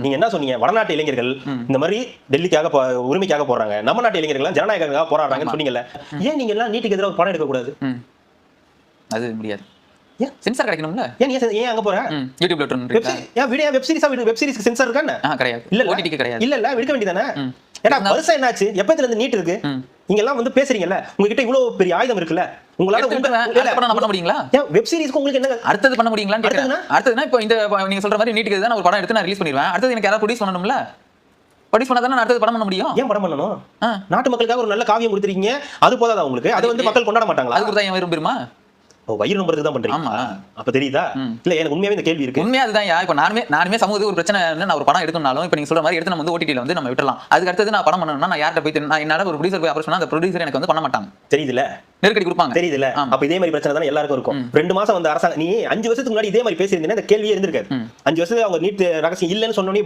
நீங்க என்ன சொன்னீங்க? வடநாட்டு இளைஞர்கள் இந்த மாதிரி டெல்லிக்காக உரிமைக்காக போறாங்க, நம்ம நாட்டு இளைஞர்கள் ஜனநாயகத்துக்காக போராடுறாங்கன்னு சொன்னீங்கல்ல. ஏன் நீங்க எல்லாம் நீட்டுக்கு எதிராக படம் எடுக்க கூடாது? அது முடியாது. சென்சார் கிடைக்கணும்ல. ஏன் அங்க போற? யூடியூப்ல ட்ரெண்ட் ஏன் வீடியோ வெப் சீரிஸ்க்கு சென்சார் இருக்கா என்ன? கிடையாது. இல்ல ஓடிடிக்கு கிடையாது. இல்ல எடுக்க வேண்டியதானே? ஏன்னா வருஷம் என்னாச்சு? எப்பத்துல இருந்து நீட் இருக்கு? நீங்க எல்லாம் வந்து பேசுறீங்கல்ல, உங்ககிட்ட இவ்வளவு பெரிய ஆயுதம் இருக்குல்ல, உங்களால பண்ண முடியுங்களா? வெப் சீரிஸ்க்கு உங்களுக்கு என்ன அடுத்தது பண்ண முடியுங்களா? அடுத்ததுனா இப்போ இந்த நீங்க சொல்ற மாதிரி நீட்டுக்கு தான் ஒரு படம் எடுத்து நான் ரிலீஸ் பண்ணிடுவேன். அடுத்தது எனக்கு யாராவது ப்ரொடியூஸ் பண்ணணும்ல. ப்ரொடியூஸ் பண்ணா தானே அடுத்தது படம் பண்ண முடியும். ஏன் படம் பண்ணணும்? நாட்டு மக்களுக்காக ஒரு நல்ல காவியம் கொடுத்துருக்கீங்க, அது போதாதா உங்களுக்கு? அதை வந்து மக்கள் கொண்டாட மாட்டாங்களா? அது கூட தான் விரும்புமா? வயிறு நம்பருக்கு தான் பண்றீங்க. அப்ப தெரியுதா? இல்ல எனக்கு உண்மையாவே இந்த கேள்வி இருக்கு. உண்மையா அதுதான். இப்ப நானுமே சமூகத்துக்கு ஒரு பிரச்சனை நான் ஒரு படம் எடுக்கணும்னாலும் இப்ப நீங்க சொல்ற மாதிரி எடுத்து நம்ம வந்து ஓடிடில வந்து நம்ம விட்டுறலாம். அதுக்கு அடுத்தது நான் படம் பண்ணணும்னா நான் யார்ட்ட போய் நான் என்னால ஒரு ப்ரொடியூசர் போய் அப்ரோச் பண்ணா அந்த ப்ரொடியூசர் எனக்கு வந்து பண்ண மாட்டாங்க. தெரியுதுல, நெருக்கடி கொடுப்பாங்க. தெரியுதுல. அப்ப இதே மாதிரி பிரச்சனை தானே எல்லாருக்கும் இருக்கும். 2 மாசம் வந்து அரசாங்கம் நீ 5 வருஷத்துக்கு முன்னாடி இதே மாதிரி பேசியிருந்தீங்கன்னா இந்த கேள்வியே இருந்திருக்காது. 5 வருஷத்துக்கு அவங்க நீட் ரகசியம் இல்லன்னு சொன்னோனே